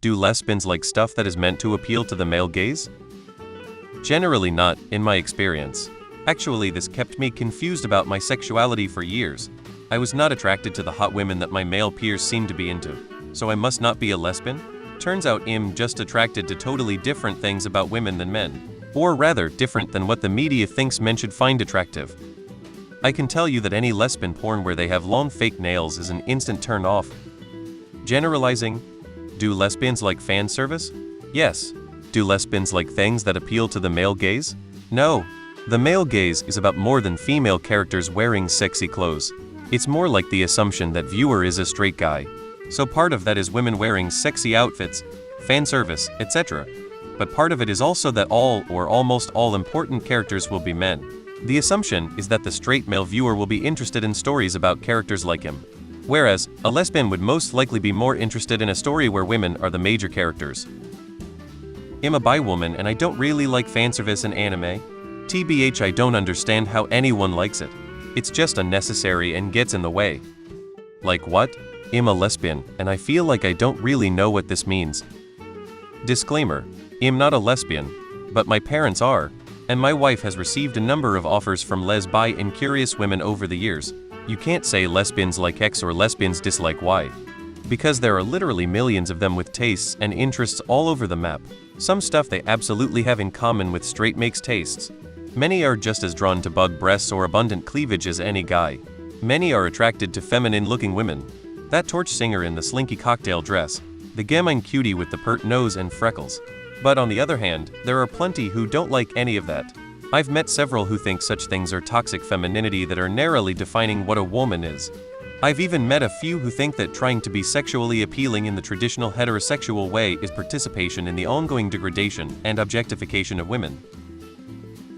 Do lesbians like stuff that is meant to appeal to the male gaze? Generally not, in my experience. Actually, this kept me confused about my sexuality for years. I was not attracted to the hot women that my male peers seemed to be into. So I must not be a lesbian? Turns out I'm just attracted to totally different things about women than men. Or rather, different than what the media thinks men should find attractive. I can tell you that any lesbian porn where they have long fake nails is an instant turn off. Generalizing. Do lesbians like fan service? Yes. Do lesbians like things that appeal to the male gaze? No. The male gaze is about more than female characters wearing sexy clothes. It's more like the assumption that viewer is a straight guy. So part of that is women wearing sexy outfits, fan service, etc. But part of it is also that all or almost all important characters will be men. The assumption is that the straight male viewer will be interested in stories about characters like him. Whereas, a lesbian would most likely be more interested in a story where women are the major characters. I'm a bi woman and I don't really like fanservice and anime. TBH, I don't understand how anyone likes it. It's just unnecessary and gets in the way. Like what? I'm a lesbian and I feel like I don't really know what this means. Disclaimer, I'm not a lesbian, but my parents are, and my wife has received a number of offers from bi and curious women over the years. You can't say lesbians like X or lesbians dislike Y. Because there are literally millions of them with tastes and interests all over the map. Some stuff they absolutely have in common with straight makes tastes. Many are just as drawn to bug breasts or abundant cleavage as any guy. Many are attracted to feminine-looking women. That torch singer in the slinky cocktail dress. The gamine cutie with the pert nose and freckles. But on the other hand, there are plenty who don't like any of that. I've met several who think such things are toxic femininity that are narrowly defining what a woman is. I've even met a few who think that trying to be sexually appealing in the traditional heterosexual way is participation in the ongoing degradation and objectification of women.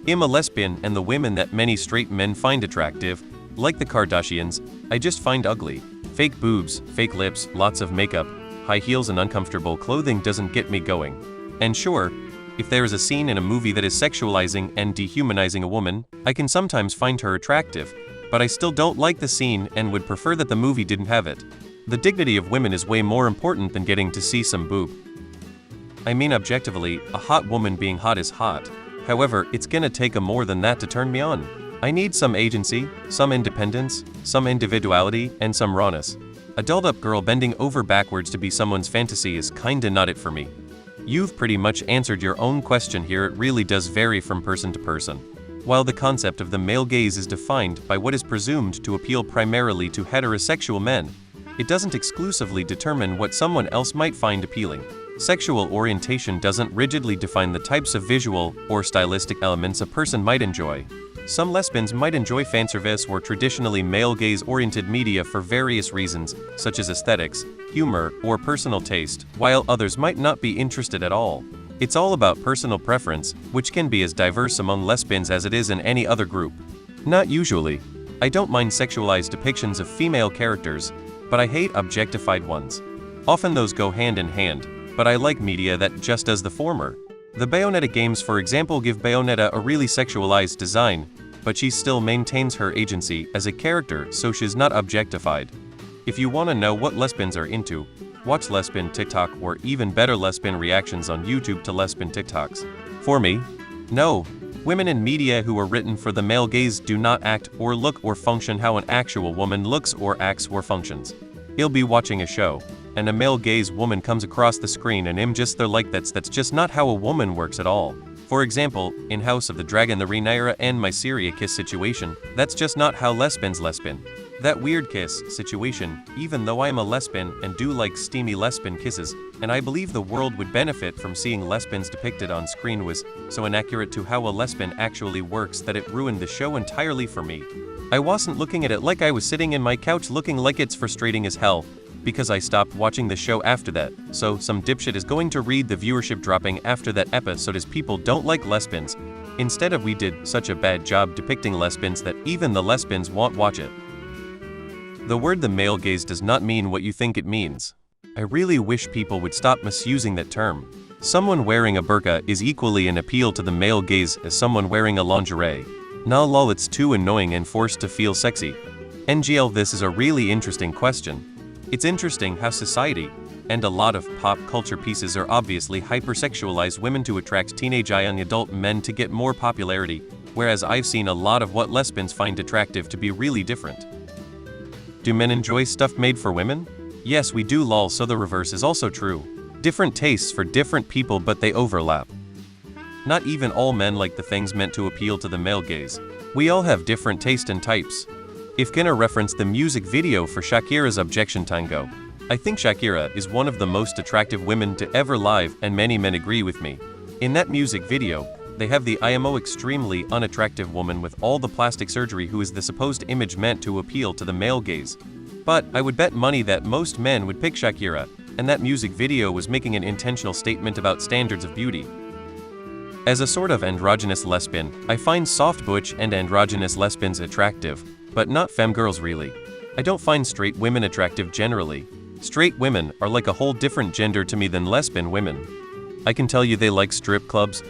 I'm a lesbian, and the women that many straight men find attractive, like the Kardashians, I just find ugly. Fake boobs, fake lips, lots of makeup, high heels and uncomfortable clothing doesn't get me going. And sure, if there is a scene in a movie that is sexualizing and dehumanizing a woman, I can sometimes find her attractive, but I still don't like the scene and would prefer that the movie didn't have it. The dignity of women is way more important than getting to see some boob. I mean, objectively, a hot woman being hot is hot. However, it's gonna take a more than that to turn me on. I need some agency, some independence, some individuality, and some rawness. A dolled-up girl bending over backwards to be someone's fantasy is kinda not it for me. You've pretty much answered your own question here. It really does vary from person to person. While the concept of the male gaze is defined by what is presumed to appeal primarily to heterosexual men, it doesn't exclusively determine what someone else might find appealing. Sexual orientation doesn't rigidly define the types of visual or stylistic elements a person might enjoy. Some lesbians might enjoy fanservice or traditionally male gaze-oriented media for various reasons, such as aesthetics, humor, or personal taste, while others might not be interested at all. It's all about personal preference, which can be as diverse among lesbians as it is in any other group. Not usually. I don't mind sexualized depictions of female characters, but I hate objectified ones. Often those go hand in hand, but I like media that just does the former. The Bayonetta games, for example, give Bayonetta a really sexualized design, but she still maintains her agency as a character, so she's not objectified. If you want to know what lesbians are into, watch lesbian TikTok, or even better, lesbian reactions on YouTube to lesbian TikToks. For me, no. Women in media who are written for the male gaze do not act or look or function how an actual woman looks or acts or functions. He'll be watching a show, and a male gaze woman comes across the screen and I'm just there like that's just not how a woman works at all. For example, in House of the Dragon, the Rhaenyra and Mysaria kiss situation, that's just not how lesbians lesbian. That weird kiss situation, even though I am a lesbian and do like steamy lesbian kisses, and I believe the world would benefit from seeing lesbians depicted on screen, was so inaccurate to how a lesbian actually works that it ruined the show entirely for me. I wasn't looking at it like I was sitting in my couch looking like it's frustrating as hell, because I stopped watching the show after that, so some dipshit is going to read the viewership dropping after that episode as people don't like lesbians. Instead of we did such a bad job depicting lesbians that even the lesbians won't watch it. The word the male gaze does not mean what you think it means. I really wish people would stop misusing that term. Someone wearing a burqa is equally an appeal to the male gaze as someone wearing a lingerie. Nah lol, it's too annoying and forced to feel sexy. NGL, this is a really interesting question. It's interesting how society, And a lot of pop culture pieces are obviously hypersexualized women to attract teenage young adult men to get more popularity, whereas I've seen a lot of what lesbians find attractive to be really different. Do men enjoy stuff made for women? Yes, we do lol, so the reverse is also true. Different tastes for different people, but they overlap. Not even all men like the things meant to appeal to the male gaze. We all have different taste and types. If gonna reference the music video for Shakira's Objection Tango, I think Shakira is one of the most attractive women to ever live, and many men agree with me. In that music video, they have the IMO extremely unattractive woman with all the plastic surgery who is the supposed image meant to appeal to the male gaze. But I would bet money that most men would pick Shakira, and that music video was making an intentional statement about standards of beauty. As a sort of androgynous lesbian, I find soft butch and androgynous lesbians attractive, but not femgirls really. I don't find straight women attractive generally. Straight women are like a whole different gender to me than lesbian women. I can tell you they like strip clubs,